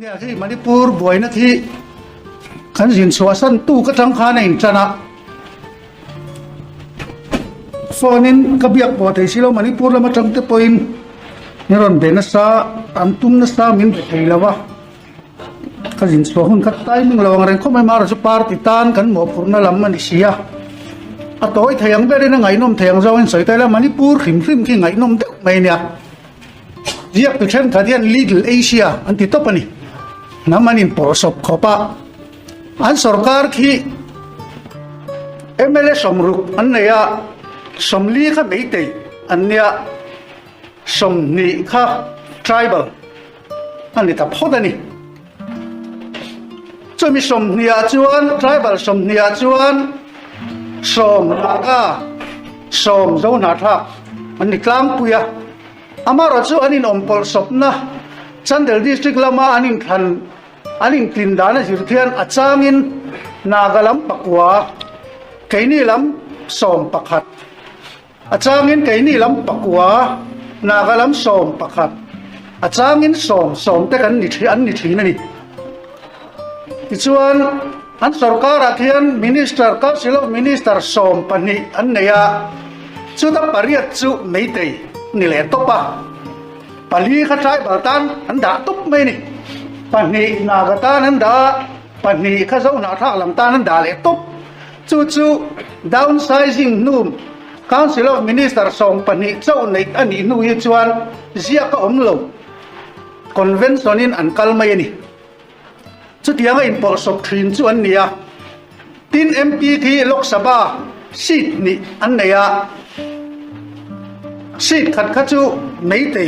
เนี่ยที่มณิปูร์บ่อยนะที่ขันสินสวสันตู้ก็ทั้งคาในอินทนะฟอนินกระเบียกบ่อแต่สิเรามณิปูร์เรามาจังเตปอินนี่รอนเบนสาอันตุ้มนสามินไปไทยแล้ววะขันสินสวหุ่นขัดไตมึงระวังเรื่องเขาไม่มาเราจะปาร์ติตานกันหมอพูนนั่นลำมันเสียอะตัวไอ้เทียงไปได้นะไงนมเทียงเราเห็นสวยแต่แล้วมณิปูร์ขิมขิมที่ไงนมเด็กไม่เนี่ยเรียกตัวเช่นขัดยันลีดเอเชียอันที่ตบปนี่น้ำมันอินปอสบขบะอันสรการที่เอ็มเอลสมรุอันเนี้ยสมลีข้าไม่ตีอันเนี้ยสมนีข้า tribal อันนี้ถ้าพูดอันนี้จะมีสมเนียจวน tribal สมเนียจวนสมนากาสมเจ้าหน้าทักอันนี้กลางปุยอามาเราจะอันนี้อมปอสบนะจันเดลดิสตริกลามาอันนี้ทันอันนี้กลิ่นดานะจิตเทียนอาจารย์นากาลัมปักวาเกนี่ลัมสมปักขัดอาจารย์เกนี่ลัมปักวานากาลัมสมปักขัดอาจารย์สมแต่กันนิทีอันนิทีนั่นนี่ที่ส่วนอันสรการอาเทียนมินิสเตอร์ก็สิโลมินิสเตอร์สมปนิอันเนียจุดปริยัติจุไม่ได้นี่แหละตบปะปลีข้าใช้บาตันอันด่าตบไม่นี่ปนีนากตานันดาปนีข้าเจ้าหน้าทักลำตานันดาเลยตบจู่ๆ downsizing นุ่ม Council of Ministers ส่งปนีเจ้าในอันนี้นู่นชวนเสียก็อมลง Convention นี้อันกัลไม่นี่จุดยังไงพอสบทิ้งชวนเนี่ยทีน MP ที่โลกสภาซีดนี่อันเนี่ยซีดขัดขัดจู่ไม่ตี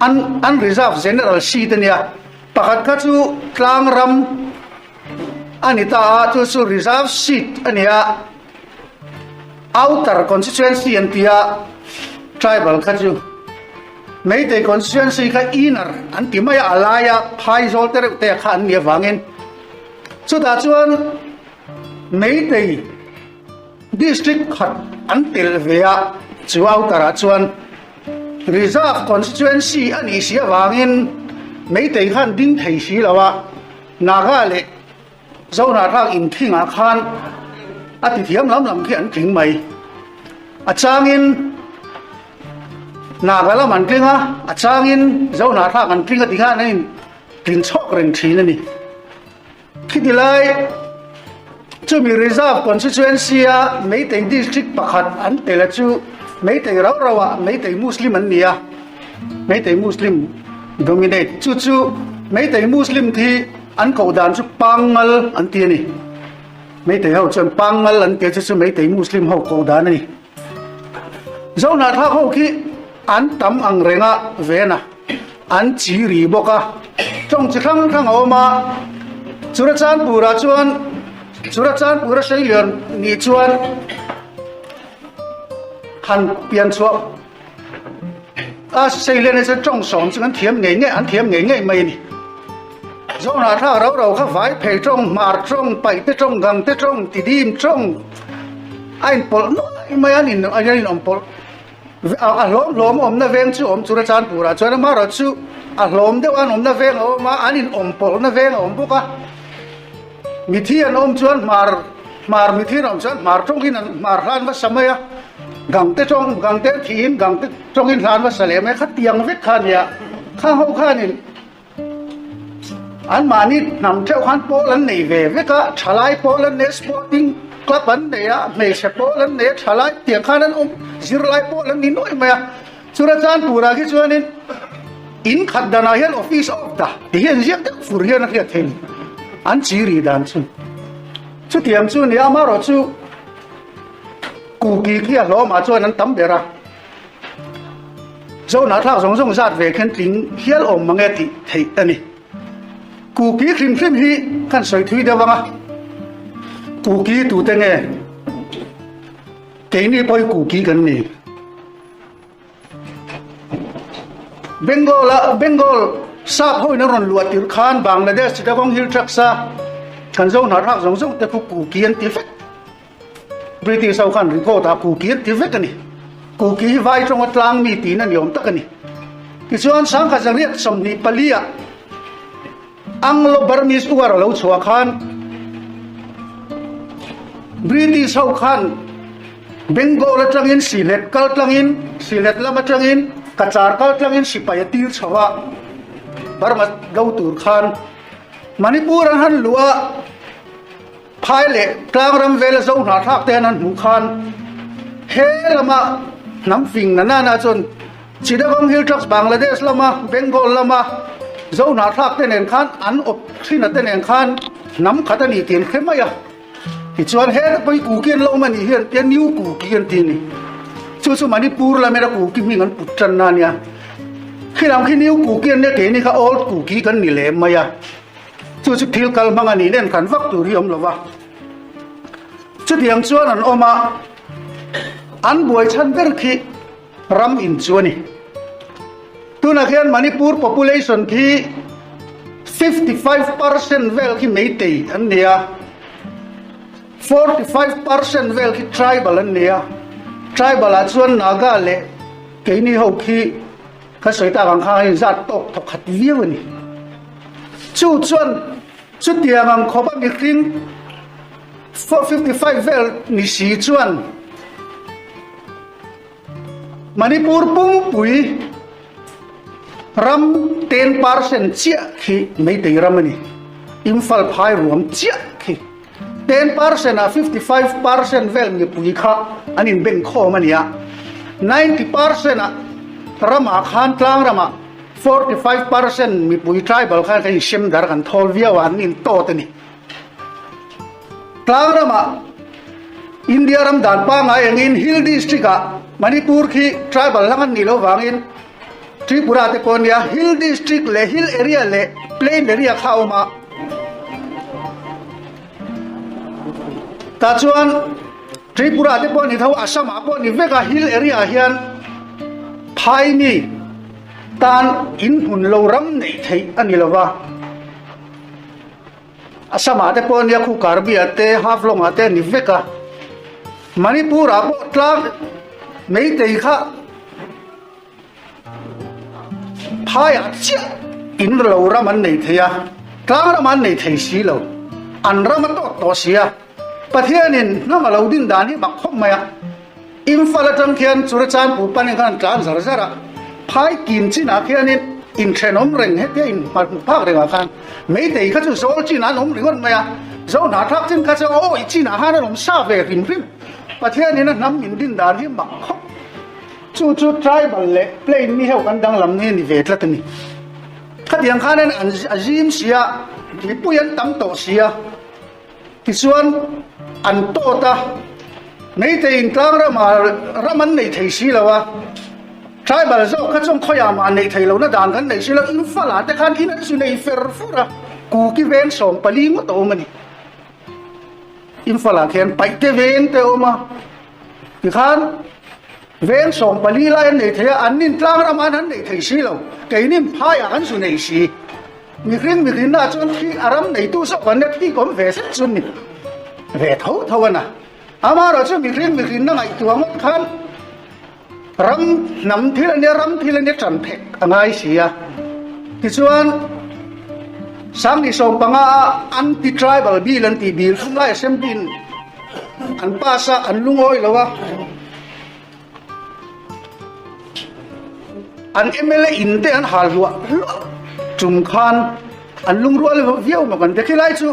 อัน reserve general ซีดเนี่ยปากขัดจู่กลางรำอันนี้ตาจู่ reserve seat อันนี้ outer constituency อันที่ tribal ขัดจู่ไม่ได้ constituency ก็ inner อันที่ไม่อะไรพายโซลเตอร์แต่ขันเนี่ยฟังเงินสุดท้ายชวนไม่ได้ district ขัดอันที่เวียจู่ outer ชวน reserve constituency อันนี้เสียฟังเงินไม่ได้ขันดิ้งไทยสีแล้ววะนาคาเล่เจ้าหน้าที่อินทิงอาคารอาทิตย์เทียมลำเขียนถึงไหมอาจารย์นากาลมันกลิ้งอาจารย์เจ้าหน้าที่กันกลิ้งกันที่ข้านี่กลิ้งชอกเร่งทีนั่นนี่คิดดีเลยจะมี reserve constituency ไม่ได้ district ประคัดอันแต่ละจู่ไม่ได้เราไม่ได้มุสลิมอันนี้ไม่ได้มุสลิม dominate จู่ไม่ได้มุสลิมที่อันเขาด่านชุบปังงัลอันที่นี่ไม่ได้เขาจนปังงัลอันเกี่ยวกับไม่ได้มุสลิมเขาเขาด่านนี่เจ้าหน้าที่เขาคิดอันทำอังเรงะเวนะอันจีรีบอกะจงจะทั้งเอามาสุรจานปูราชวนสุรจานปูราชัยเลียนนี่ชวนหันเปลี่ยนชัวชัยเลียนจะจงสอนจึงอันเทียมเงี้ยอันเทียมเงี้ยไม่นี่เจ้าหน้าที่เราเข้าฝ่ายเพย์จงมาจงไปเตจงกังเตจงติดีมจงไอ้ปอลไม่อันนี้อมปอลล้มอมน่าเวงชูอมจุรจานปูราจวนมาเราชูล้มเดี๋ยวอันอมน่าเวงอมมาอันนี้อมปอลน่าเวงอมบุกะมิที่อันอมชวนมามิที่อมชวนมาจงกินมาร้านวัดสมัยกังเตจงกังเตทีมกังเตจงกินร้านวัดสเลมขัดเตียงเวกขันเนี่ยข้าเขาข้านี่อันมานี่นำเจ้าขันโปลันนี่เวกะฉลายโปลันเนสโปติ้งกลับอันเนี่ยไม่ใช่โปลันเนสฉลายเตียงขันนั้นจิรไลโปลันนี่น้อยไหมสุรจานปูราคิดว่านี่อินขัดดานาเฮลออฟฟิศออฟดาที่เห็นเสียงฟูริยนักเรียนเห็นอันจีรีดันซุชุดเทียมซุเนี่ยมาเราซุกูกีเขียล้อมาชวนนั้นตั้มเบระเจ้าหน้าที่สงสัยเวกันทิ้งเขียลอมมังเอติเทอันนี้กูกีคริมฮีกันสวยทุยเดียวมั้งกูกีตัวเต็งเกนี่ไปกูกีกันนี่เบงกอลทราบห้อยนรนลวดติร์คานบังเลเดสจะกองฮิลทรักซากันเจ้าหน้าที่สงสัยแต่กูกีอันติเฟกบริติชาวขันรีพอร์ตกูกีอันติเฟกกันนี่กูกีไว้ตรงกลางมีตีนั่นยอมตะกันนี่ที่ส่วนสังกัดจะเรียกสมนิปลีย Anglo Burmese war lo chua khan British ho khan Bengal atangin Silet kal tlangin Silet lam atangin Kachar kal tlangin Sipayatil chawa Burma gautur khan Manipur han lua phai le tlangram vel zo na thak te nan hu khan he lama nam fing na na chon Chittagong Hill Tracts Bangladesh lama Bengal lama zo na thak te nen khan an op thina te nen khan nam khatani tin khemaya ti chuan he poi ku kian lo mani hian te new ku kian ti ni chu Manipur la mera ku ki mingan putran na nia khilam khi new ku kian ne te ni kha old ku ki kan ni le maya chu thil kal mangani nen kan vak tu riom lova chu tiang chuan an oma an buai chan ber khi ram in chuani tuna khian Manipur population khi 55% vel khi Meitei an nia 45% vel khi tribal an nia tribal a chuan Naga le keini ho khi kha soita gang kha zat tok thok khat viewani chu chuan chu tiang ang khopa mi kring 455 vel ni si chuan Manipur pum pui ram 10% chia khi Meitei ramani Imphal phai ruam chia khi 10% a 55% vel mi pui kha anin beng kho mania 90% a rama khan tlang rama 45% mi pui tribal khan kai shem dar kan thol via wan nin to tani tlang rama India ram dan pa nga in Hill district a Manipur khi tribal langan ni lo wangin Tripura te ponia Hill district le hill area le plain area khauma ta chuan Tripura te poni thau Assam a poni veka hill area hian phai ni tan in hun lo ram nei thei ani lova Assam a te ponia khu Karbi ate Haflong ate ni veka Manipur a po tlang Meitei kha phai a chia in lo ram an nei theya tlang ram an nei thei si lo an ram to sia pathianin nama lo din dani bak khom maya Imphal atang khian Churachan pu panin khan tlan zar zara phai kin china khianin in thenom reng he in mar phak renga khan Meitei kha chu zol china nom ringon maya zo na thak chin kha cha o china hana nom sa ve rim rim pathianin nam min din dani bak khom chu tribal le plain mi heu kan dang lam ni ni ve tlatani khatiang khanen an azim sia ti puyan tam to sia ti chuan an to ta Meitei in tlang raman nei thei si lawa tribal zo kha chong khoya ma nei thei lo na dan kan nei si lo Imphal ate khan in an su nei fer fura ku ki ven som pali ngo to mani Imphal a khen pai te ven te oma ti khan ven som pali la nei thei an nin tlang raman han nei thei si lo ke nin phai a kan su nei si mi kring na chon thi aram nei tu so kan ne thi kom ve se chun ni ve thau na amaro chu mi kring na ngai tuang khan ram nam thil ne chan phek angai sia ti chuan sang ni som panga anti tribal bil anti bil khum lai sempin an pasa an lungoi lawa an MLA in te an hal ruwa chum khan an lung ruwa le viau ma kan te khilai chu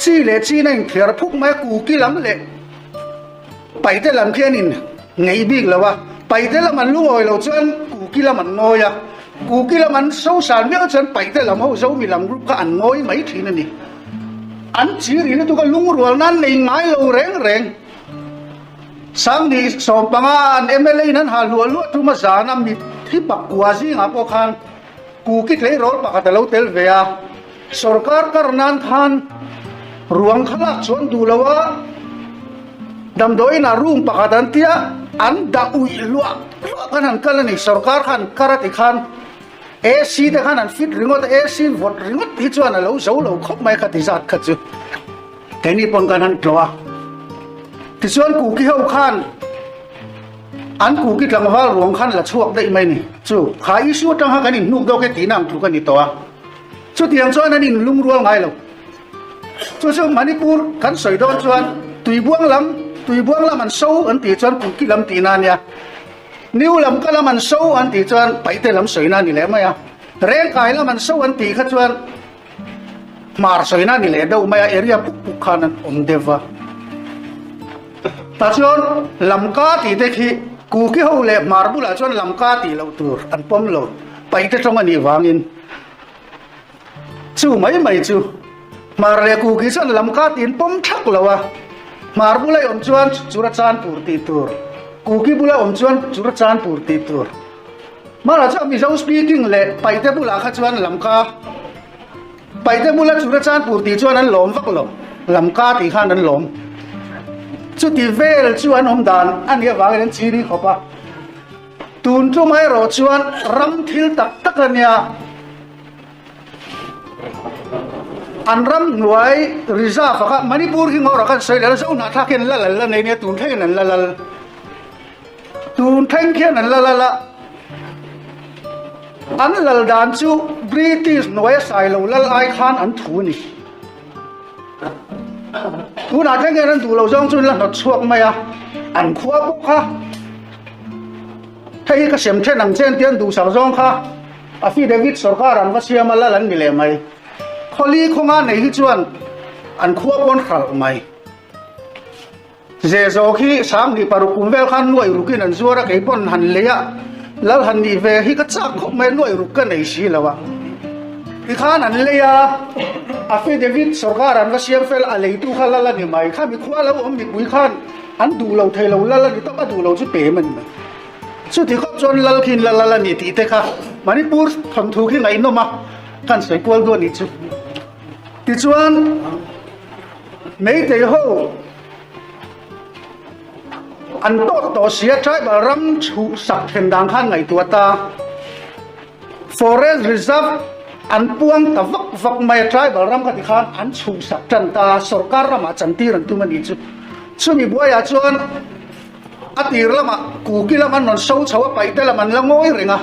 chi le chi nang thler phuk mai ku ki lam le pai te lam khianin ngei bik lawa pai te lam an lungoi lo chuan ku ki lam an ngoya ku ki lam an so san mi chuan pai te lam ho zo mi lam group ka an ngoi mai thin ani an chi ri na tu ka lung rual nan nei ngai lo reng sang ni som panga an MLA nan ha lu tu ma zana mi thi pak kwa ji nga po khan ku ki tle rol pa ka lo tel vea sarkar kar nan khan ruang khala chuan du lawa dam doi na room pa ka dan tia an da ui lua kan han kalani sarkar khan karat khan AC te khan an fit ringot AC vot ringot hi chuan lo zo lo khop mai kha ti zat kha chu keni pon kan han tloa ti chuan ku ki ho khan an ku ki tlangwal ruang khan la chuak dei mai ni chu kha issue tang ha kan in nuk do ke ti nang thu kan ni to a chu chút tiếng cho nên in lung ruộng ngay lâu cho số Manipur cắn sợi đòn cho tùy buông lắm ăn sâu ăn tỉ cho cũng kí lắm tỉ nan ya nếu làm cái làm ăn sâu ăn tỉ cho bảy tên làm sợi nan đi lẽ mày à rèn cái làm ăn sâu ăn tỉ khát cho mà sợi nan đi lẽ đâu mày area buk khan ăn deva ta cho làm cá tỉ thế khi cú cái hậu lệ mà bu là cho làm cá tỉ lâu tur ăn pom lâu bảy tên trong anh đi vangin chú mấy chú mà lệ cú cái cho làm cá tỉ pom thắc lâu à mà bu lại chuan chura chan pur ti tur cú cái bu lại chuan chura chan pur ti tur mà là cho mình giống speaking lệ bảy tên bu là khát chuan làm cá bảy tên bu lại chura chan pur ti chuan ăn lom vắc lom làm cá tỉ khan ăn lom chú tí về là chú anh hôm đàn anh nghe vang lên chỉ đi khó pa tuôn chú mấy rồi chú anh ram thil tắc tắc anh nha anh ram nuôi reserve cả Manipur khi ngồi ra sợi là sâu nát thắc hiện là này nè tuôn thấy là tuôn thấy kia là anh là đàn chú British nuôi sai lâu là ai khan anh thú nè tu na thấy nghe nên tu lâu trong chun là nó chuộc mày à ăn khua bốc ha thấy cái xem trên nằm trên tiền tu sào trong ha à phi David Sarkar ăn cái xem mà là lần mày mày kholi không ăn này chuan ăn khua bon khal mày giờ sau khi sáng đi paru cùng về khan nuôi rukin ăn zua ra cái bon hành lệ lal hành đi về khi cái chắc không mấy nuôi rukin này xí là vậy thì khan ăn lệ à phi David Sarkar ăn cái xem phèn à lấy tu khan là ni mày khan bị khua lâu ông bị bùi khan ăn đủ lâu thay lâu là thì tao đủ lâu chứ bể mình chứ thì không chọn lal khin là ni tí thế kha Manipur thằng thu khi ngày nó mà khan sấy qual đua ni chứ thì chuan mấy thế hậu ăn to xía trái bà ram chu sập thêm đàng khan ngày tua ta forest reserve anh buông ta vấp mày trái bảo ram cái khan anh chủ sập chân ta Sarkar ra mà chân ti rằng tu mình đi chú mi bùa ya chuan à tiền là mà cú kia là mà nó sâu sâu bảy tay là mình là ngồi rồi à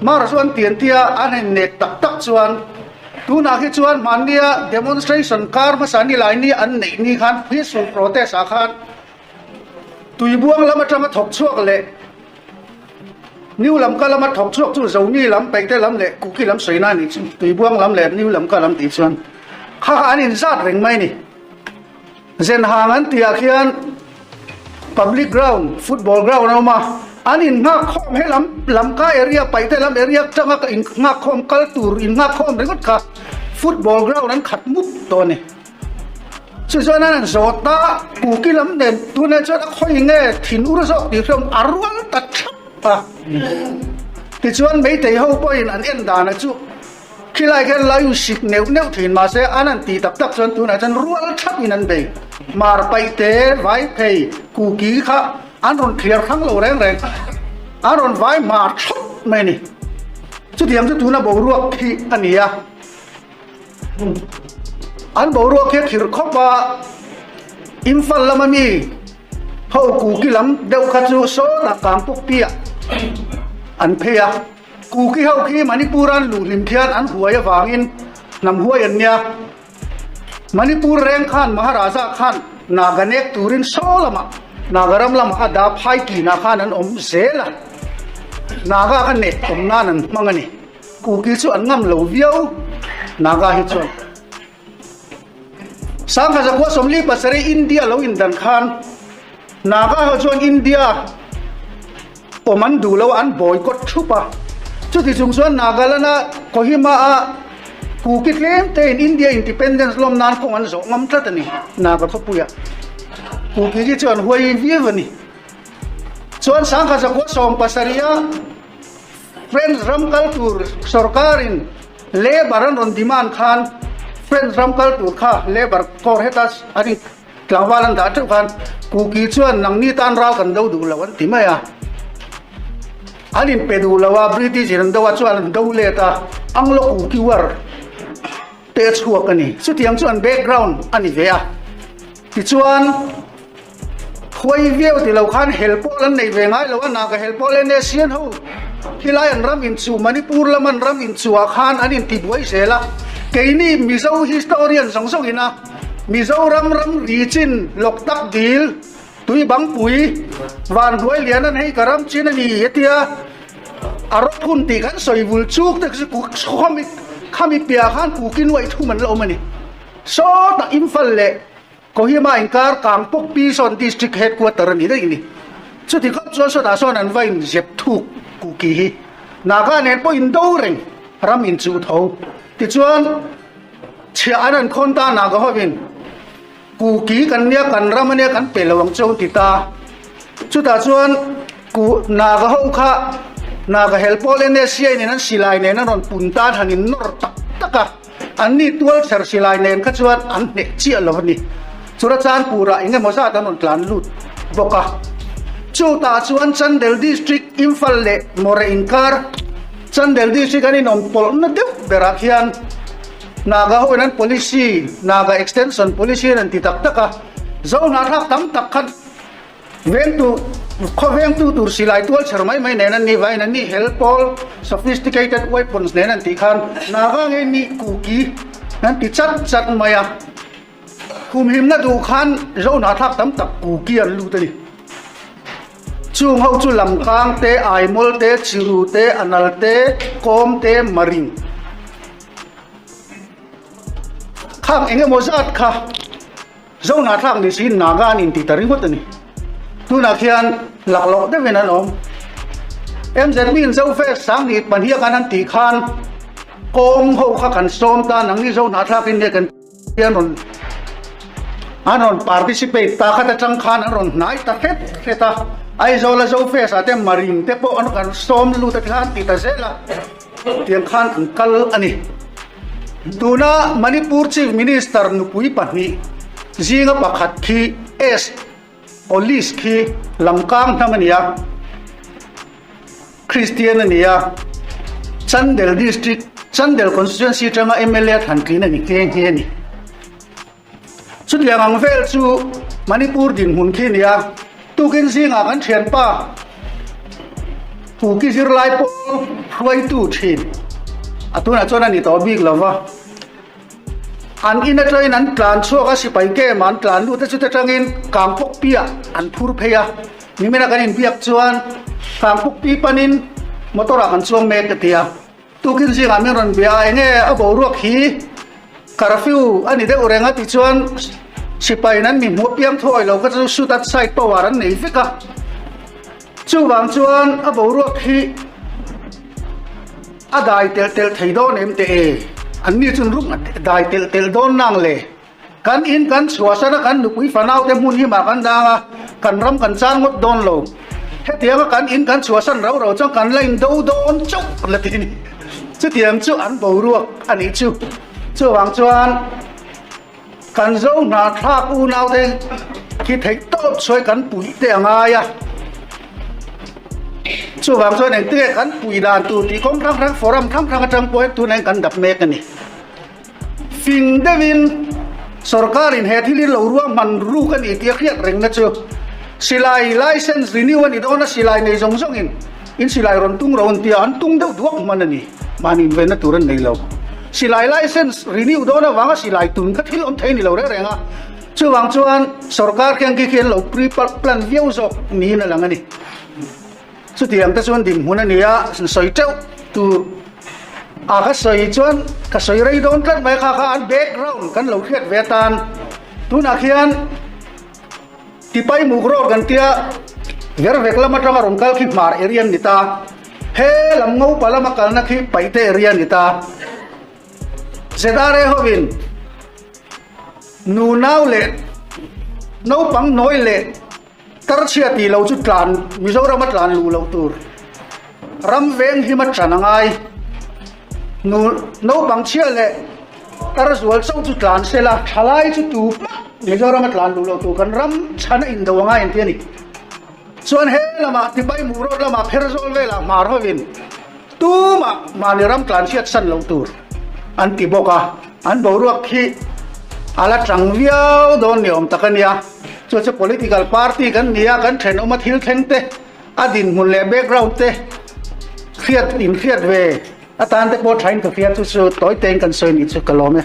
mà rồi chuan tiền tia anh nét tắc chuan tu na khi chuan man dia demonstration car mà sáng đi lại ni anh này ni khan peaceful protest à khan tùy buông là mà trong thọc chuộc lệ nếu làm cái làm thọc chuộc chú dầu ni làm bạch thế làm lệ cú kia làm sấy na ni tùy buông làm lệ nếu làm cái làm tí chuan khá anh in sát rình mấy ni dân hàng anh tia khian public ground football ground nào mà anh in ngã khom hay làm cái area bạch thế làm area trong cái in ngã khom culture in ngã khom đấy cả football ground anh khát mút to này cho nên anh rõ ta cú kia làm nền tu nên cho nó khơi nghe thìn ur rõ thì không arwan tắt à thì cho anh mấy thầy hậu bơi anh em đàn này chú khi lại cái lai xịt nếu thìn mà sẽ anh tí tập cho tu này chân rual thắp in anh bề mà bay té vái thầy cú ký khác anh còn thiệt khăng lâu rèn anh còn vái mà thắp mày nè chú thì em chú tu nó bầu ruột thì anh nhỉ anh bảo ruột kia thử khóc và im phật làm gì hậu cú kia lắm đâu khát chú số là cảm phục tia anh phê à cú kia hậu khi Manipur anh lù lim thiên anh huay vàng in nằm huay anh nha Manipur reng khan Maharaja khan Naganek turin số lắm à Nagaram lắm à đã phai kỳ na khan anh dễ là Naga khan net na anh mang anh cú kia chú anh ngâm lâu viêu Naga hết rồi sáng khai qua somli pasari India lo indan khan naga ho chuan India oman du lo an boycott thupa chu ti chung chuan Nagalana Kohima a Phuket lem te in India independence lom nan khong an zo ngam tlat ani naga khopuya Phuket ki chuan huai viewani chuan sang khai qua som pasaria friends ram culture sarkarin le baran ron demand khan friends ram culture kha labor core hetas ani tlangwalan da thu khan ku ki chuan nang ni tan raw kan do du lawan ti mai a anin pedu lawa British ran dawa chuan do le ta anglo ku ki war te chuak ani chu tiang chuan background ani ve a ti chuan khoi view ti lo khan helpo lan nei ve ngai lawa na ka helpo le ne sian ho khilai an ram in chu Manipur laman ram in chu khan anin ti buai sela keini Mizo historian songsong ina Mizo ram region loktak dil tui bang pui van huai lianan hei karam chin ani etia arot hun ti kan soi vul chuk te ku khami pia khan ku kin wai thu man lo mani so ta Imphal le Kohima inkar Kangpok Pison district headquarter ni dai ni chuti khop so da so nan vain jep thu ku ki hi naga nen po indo reng ram in chu tho ti chuan chia anan khon ta naga hovin ku ki kan nia kan ram ania kan pelawang chou ti ta chuta chuan ku naga ho kha naga helpol ene sia ni nan silai ne nan ron punta thanin nor tak taka anni tual ser silai nen kha chuan an ne chi lo ni chura chan pura inge mosa ta non tlan lut boka chuta chuan Chandel district Imphal le more inkar Chandel district ani nom pol na de berakhian naga hoinan policy naga extension policy nan ti tak taka zo na thak tam tak khat veng tu tur silai tual charmai mai nenan ni vai nan ni helpol sophisticated weapons nenan ti khan naga nge ni kuki nan ti chat maya kum him na du khan zo na thak tam tak kuki an lu tani chung ho chu lam kang te aimol te chiru te anal te kom te maring khang enge mozat kha zo na thak ni sin naga nin ti tari hot ani tu na khian laklo de venan om MZ min zo fe sang ni pan hi kan an ti khan kom ho kha kan som ta nang ni zo na thak in ne kan pian anon participate ta khata chang khan anon nai ta kheta ai zo la zo fe sa te maring te po an kan som lu ta khan ti ta zela tiang khan an kal ani tuna Manipur chief minister nupui pahni zinga pakhat khi s police khi lamkang thamania Christian ania Chandel district Chandel constituency tanga MLA than kin ani ke he ni chuliang ang vel chu Manipur din hun khi nia tu kin zinga kan thian pa tu ki zir lai po hroi tu thin atuna chona ni to big lova an ina train an plan choka sipai ke man plan lu ta chu ta tangin Kangpok pia an phur pheya ni mena kanin biak chuan Kangpok pi panin motora kan chuang me ka tia tu kin zinga me ron bia enge abo ruak hi curfew ani de orenga ti chuan sipai nan mi mu piam thoi lo ka chu shoot at side power an nei fika chu wang chuan abo ruak hi adai tel theido nem te an ni chun ruk dai tel don nang le kan in kan suasana kan nupui fanau te mun hi ma kan danga kan ram kan chan ngot don lo he tianga kan in kan suasan ro chang kan lain do don chuk la tin chu tiang chu an bo ruak ani chu wang chuan kan zo na thak u nau te ki thei to choi kan pui te anga ya chu wang chuan eng te kan pui dan tu ti kong thang forum thang atang poi tu nang kan dap mek ani fing devin sarkarin he thili lo ruang man ru kan itia khiat reng na chu silai license renew ani dona silai nei jong in silai ron tung ron tia an tung deuh duak man ani manin ve na turan nei lo silai license renew dona wanga silai tun ka thil om thei ni lo renga chu wang chuan sarkar kyang ki khen lo pre plan viau zo ni na lang ani chu tiang ta chuan dim hun ania soi cheu tu aga soi chuan ka soi rei don tlat mai kha an background kan lo khiat ve tan tu na khian tipai mugro kan tia ver vekla matanga ron kal khi mar area nita he lam ngau pala makal na khi paite area nita zedare hovin nu nau le no pang noi le tar chia ti lo chu tlan Mizoram tlan lu lo tur ram veng hi ma chanangai nu no pang chia le tar zual so chu tlan sela thalai chu tu Mizoram tlan lu lo tu kan ram chana in do nga in tiani chuan he lama tibai muro lama pherzol vela mar hovin tu ma ni ram tlan chiat san lo tur an ti boka an boruak khi ala trangviao don niom takania chu political party kan nia kan then oma thil thengte adin mun le background te khiết in khiết về à tan te po thain ka khiết chu chu tối tên kan soi ni chu kalome